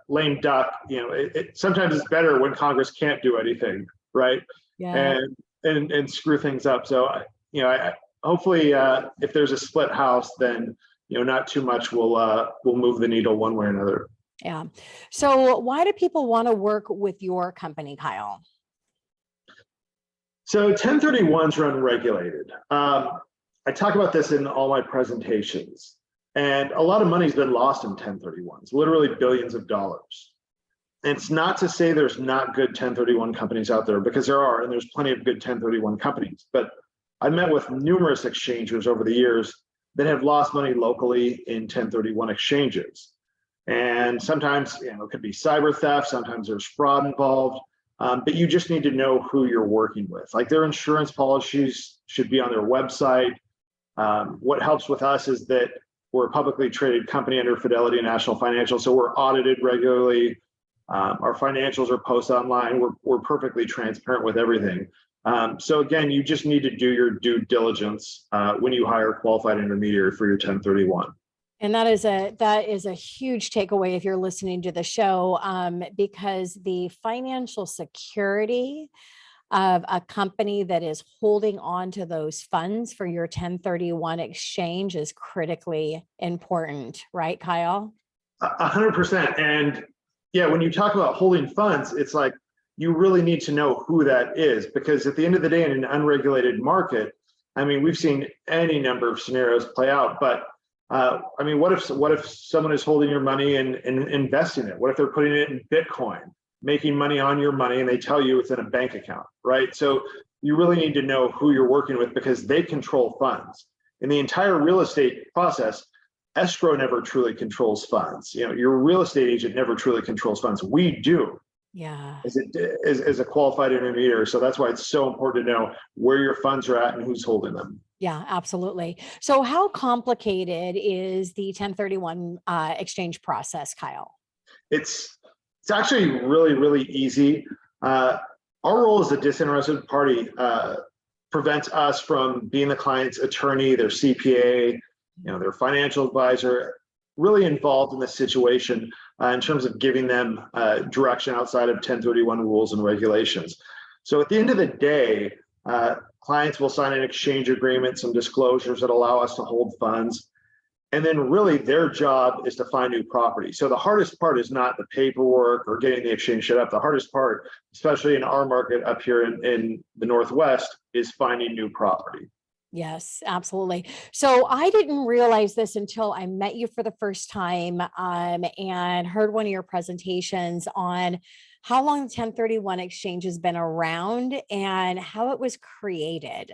[SPEAKER 6] Lame duck, you know, sometimes it's better when Congress can't do anything, right?
[SPEAKER 2] Yeah.
[SPEAKER 6] And screw things up. So, you know, hopefully if there's a split House, then, you know, not too much will move the needle one way or another.
[SPEAKER 2] Yeah. So why do people want to work with your company, Kyle?
[SPEAKER 6] So 1031s are unregulated. I talk about this in all my presentations. And a lot of money's been lost in 1031s, literally billions of dollars. And it's not to say there's not good 1031 companies out there, because there are, and there's plenty of good 1031 companies. But I've met with numerous exchangers over the years that have lost money locally in 1031 exchanges. And sometimes, you know, it could be cyber theft, sometimes there's fraud involved, but you just need to know who you're working with. Like, their insurance policies should be on their website. What helps with us is that we're a publicly traded company under Fidelity National Financial, so we're audited regularly. Our financials are posted online. We're perfectly transparent with everything. So again, you just need to do your due diligence when you hire a qualified intermediary for your 1031.
[SPEAKER 2] And that is a huge takeaway if you're listening to the show, because the financial security of a company that is holding on to those funds for your 1031 exchange is critically important, right, Kyle?
[SPEAKER 6] 100%. And yeah, when you talk about holding funds, it's like you really need to know who that is, because at the end of the day, in an unregulated market, I mean, we've seen any number of scenarios play out. But I mean, what if someone is holding your money and investing it? What if they're putting it in Bitcoin, making money on your money, and they tell you it's in a bank account, right? So you really need to know who you're working with, because they control funds. In the entire real estate process, escrow never truly controls funds. You know, your real estate agent never truly controls funds. We do.
[SPEAKER 2] Yeah.
[SPEAKER 6] As a qualified intermediary. So that's why it's so important to know where your funds are at and who's holding them.
[SPEAKER 2] Yeah, absolutely. So how complicated is the 1031 exchange process, Kyle?
[SPEAKER 6] It's actually really, really easy. Our role as a disinterested party prevents us from being the client's attorney, their CPA, you know, their financial advisor, really involved in the situation in terms of giving them direction outside of 1031 rules and regulations. So at the end of the day, clients will sign an exchange agreement, some disclosures that allow us to hold funds. And then really their job is to find new property. So the hardest part is not the paperwork or getting the exchange set up. The hardest part, especially in our market up here in the Northwest, is finding new property.
[SPEAKER 2] Yes, absolutely. So I didn't realize this until I met you for the first time and heard one of your presentations on how long the 1031 exchange has been around and how it was created.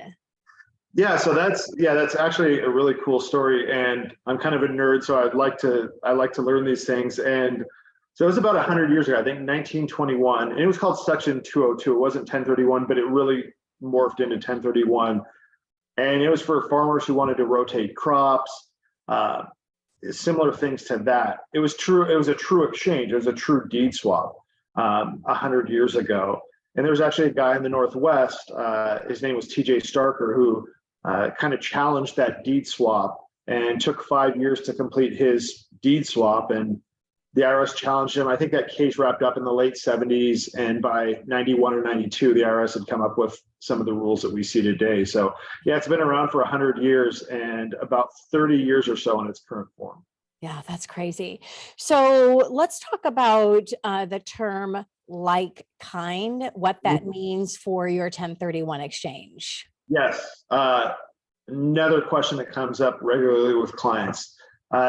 [SPEAKER 6] Yeah, so that's actually a really cool story, and I'm kind of a nerd, so I like to learn these things. And so it was about 100 years ago, I think 1921, and it was called Section 202. It wasn't 1031, but it really morphed into 1031, and it was for farmers who wanted to rotate crops, uh, similar things to that. It was true. It was a true exchange. It was a true deed swap 100 years ago. And there was actually a guy in the Northwest. His name was T.J. Starker, who kind of challenged that deed swap and took 5 years to complete his deed swap. And the IRS challenged him. I think that case wrapped up in the late 70s. And by 91 or 92, the IRS had come up with some of the rules that we see today. So yeah, it's been around for 100 years and about 30 years or so in its current form.
[SPEAKER 2] Yeah, that's crazy. So let's talk about the term like kind, what that means for your 1031 exchange.
[SPEAKER 6] Yes. Another question that comes up regularly with clients.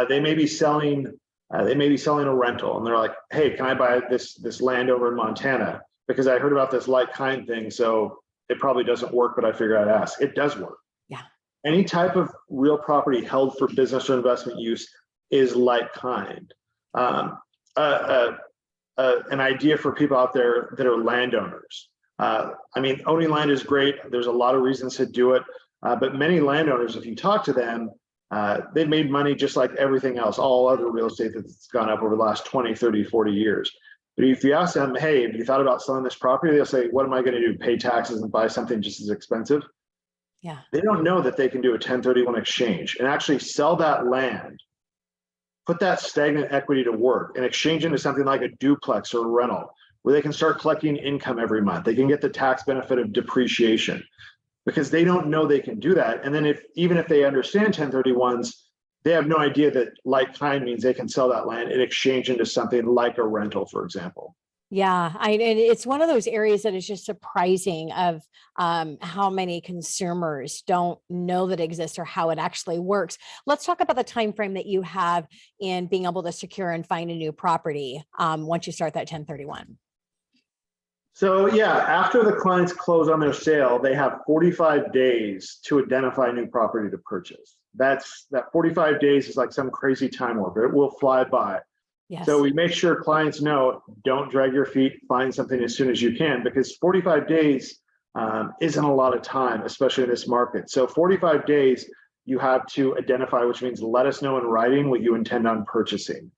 [SPEAKER 6] They may be selling a rental, and they're like, "Hey, can I buy this land over in Montana? Because I heard about this like kind thing, so it probably doesn't work, but I figured I'd ask." It does work.
[SPEAKER 2] Yeah.
[SPEAKER 6] Any type of real property held for business or investment use is like kind. An idea for people out there that are landowners. I mean, owning land is great. There's a lot of reasons to do it, but many landowners, if you talk to them, they've made money just like everything else, all other real estate that's gone up over the last 20, 30, 40 years. But if you ask them, "Hey, have you thought about selling this property?" They'll say, "What am I going to do? Pay taxes and buy something just as expensive?"
[SPEAKER 2] Yeah.
[SPEAKER 6] They don't know that they can do a 1031 exchange and actually sell that land, put that stagnant equity to work, and exchange into something like a duplex or a rental where they can start collecting income every month. They can get the tax benefit of depreciation because they don't know they can do that. And then even if they understand 1031s, they have no idea that like kind means they can sell that land and exchange into something like a rental, for example.
[SPEAKER 2] Yeah, and it's one of those areas that is just surprising of how many consumers don't know that exists or how it actually works. Let's talk about the time frame that you have in being able to secure and find a new property once you start that 1031.
[SPEAKER 6] So yeah, after the clients close on their sale, they have 45 days to identify a new property to purchase. That 45 days is like some crazy time warp. It will fly by.
[SPEAKER 2] Yes.
[SPEAKER 6] So we make sure clients know, don't drag your feet, find something as soon as you can, because 45 days isn't a lot of time, especially in this market. So 45 days you have to identify, which means let us know in writing what you intend on purchasing.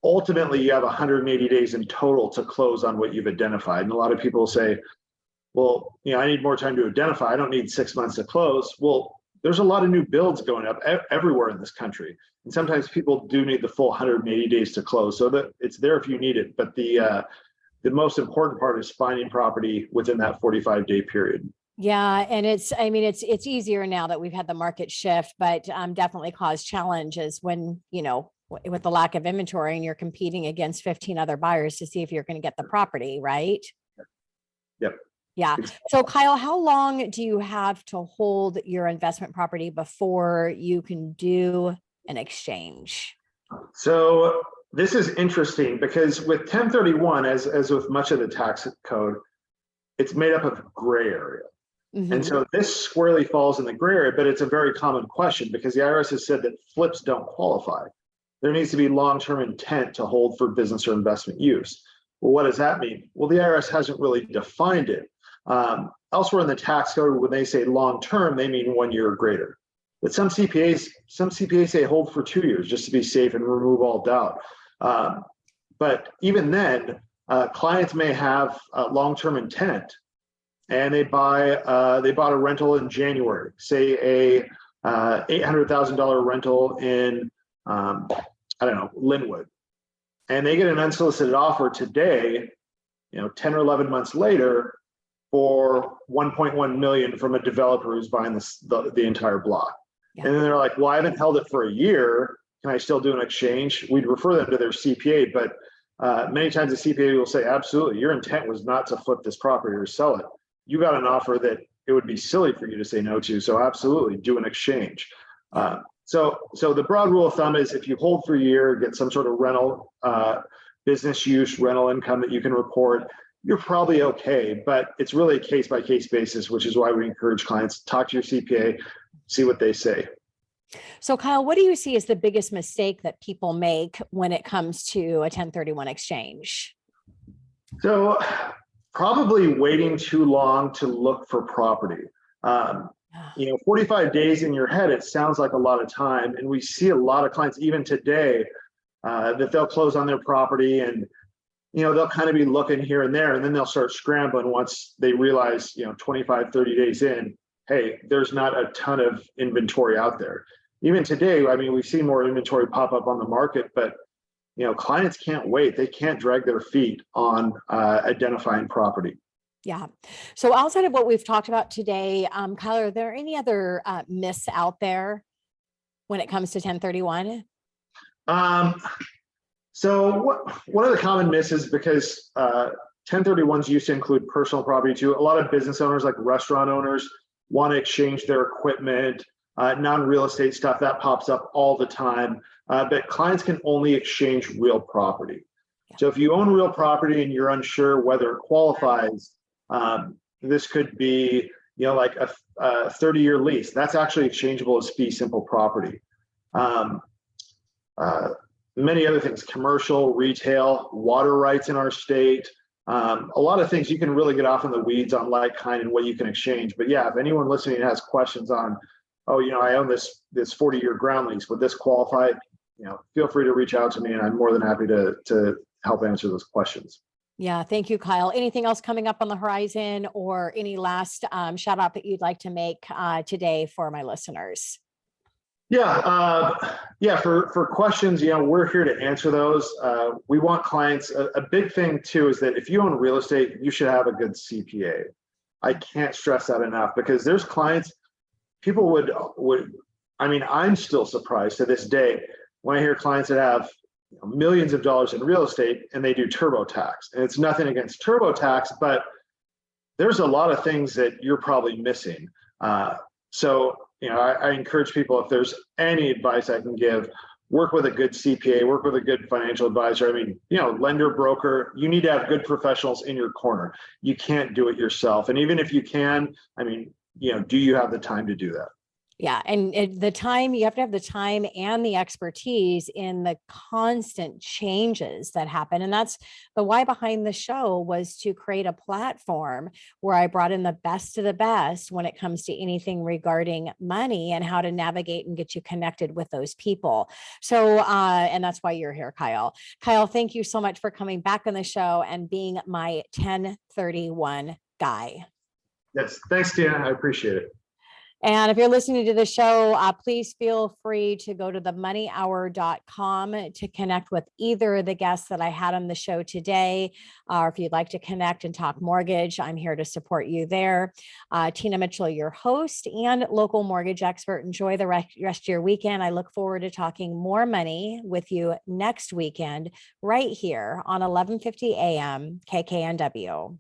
[SPEAKER 6] Ultimately, you have 180 days in total to close on what you've identified. And a lot of people say, "Well, I need more time to identify. I don't need 6 months to close." Well, there's a lot of new builds going up everywhere in this country. And sometimes people do need the full 180 days to close, so that it's there if you need it. But the most important part is finding property within that 45-day period.
[SPEAKER 2] Yeah, and it's easier now that we've had the market shift, but definitely caused challenges when, with the lack of inventory and you're competing against 15 other buyers to see if you're going to get the property, right?
[SPEAKER 6] Yep.
[SPEAKER 2] Yeah. So Kyle, how long do you have to hold your investment property before you can do an exchange?
[SPEAKER 6] So this is interesting because with 1031, as with much of the tax code, it's made up of gray area.
[SPEAKER 2] Mm-hmm.
[SPEAKER 6] And so this squarely falls in the gray area, but it's a very common question because the IRS has said that flips don't qualify. There needs to be long-term intent to hold for business or investment use. Well, what does that mean? Well, the IRS hasn't really defined it. Elsewhere in the tax code, when they say long-term, they mean 1 year or greater. But some CPAs say hold for 2 years just to be safe and remove all doubt. But even then, clients may have long-term intent, and they bought a rental in January, say a $800,000 rental in Linwood, and they get an unsolicited offer today, 10 or 11 months later, for 1.1 million from a developer who's buying the entire block. Yeah. And then they're like, "Well, I haven't held it for a year. Can I still do an exchange?" We'd refer them to their CPA, but many times the CPA will say, "Absolutely, your intent was not to flip this property or sell it. You got an offer that it would be silly for you to say no to. So absolutely do an exchange." So the broad rule of thumb is if you hold for a year, get some sort of rental, business use rental income that you can report, you're probably okay, but it's really a case by case basis, which is why we encourage clients, talk to your CPA, see what they say.
[SPEAKER 2] So Kyle, what do you see as the biggest mistake that people make when it comes to a 1031 exchange?
[SPEAKER 6] So probably waiting too long to look for property. 45 days in your head, it sounds like a lot of time. And we see a lot of clients, even today, that they'll close on their property and, they'll kind of be looking here and there, and then they'll start scrambling once they realize, 25, 30 days in, hey, there's not a ton of inventory out there. Even today, I mean, we've seen more inventory pop up on the market, but clients can't wait. They can't drag their feet on identifying property.
[SPEAKER 2] Yeah. So outside of what we've talked about today, Kyle, are there any other myths out there when it comes to 1031?
[SPEAKER 6] So one of the common myths is because 1031s used to include personal property too. A lot of business owners, like restaurant owners, want to exchange their equipment, non-real estate stuff that pops up all the time. But clients can only exchange real property. So if you own real property and you're unsure whether it qualifies, this could be, like a 30-year lease. That's actually exchangeable as fee simple property. Many other things, commercial, retail, water rights in our state. A lot of things you can really get off in the weeds on like, kind, and what you can exchange. But yeah, if anyone listening has questions on, I own this 40-year ground lease, would this qualify? Feel free to reach out to me, and I'm more than happy to help answer those questions.
[SPEAKER 2] Yeah, thank you, Kyle. Anything else coming up on the horizon, or any last shout out that you'd like to make today for my listeners?
[SPEAKER 6] For questions, we're here to answer those. We want clients. A big thing too is that if you own real estate, you should have a good CPA. I can't stress that enough, because there's clients, people would. I'm still surprised to this day when I hear clients that have millions of dollars in real estate and they do TurboTax. And it's nothing against TurboTax, but there's a lot of things that you're probably missing. I encourage people, if there's any advice I can give, work with a good CPA, work with a good financial advisor. Lender, broker, you need to have good professionals in your corner. You can't do it yourself. And even if you can, do you have the time to do that?
[SPEAKER 2] Yeah. And the time, you have to have the time and the expertise in the constant changes that happen. And that's the why behind the show, was to create a platform where I brought in the best of the best when it comes to anything regarding money and how to navigate and get you connected with those people. So, and that's why you're here, Kyle. Kyle, thank you so much for coming back on the show and being my 1031 guy.
[SPEAKER 6] Yes. Thanks, Tina. I appreciate it.
[SPEAKER 2] And if you're listening to the show, please feel free to go to themoneyhour.com to connect with either of the guests that I had on the show today. Or if you'd like to connect and talk mortgage, I'm here to support you there. Tina Mitchell, your host and local mortgage expert. Enjoy the rest of your weekend. I look forward to talking more money with you next weekend, right here on 1150 AM KKNW.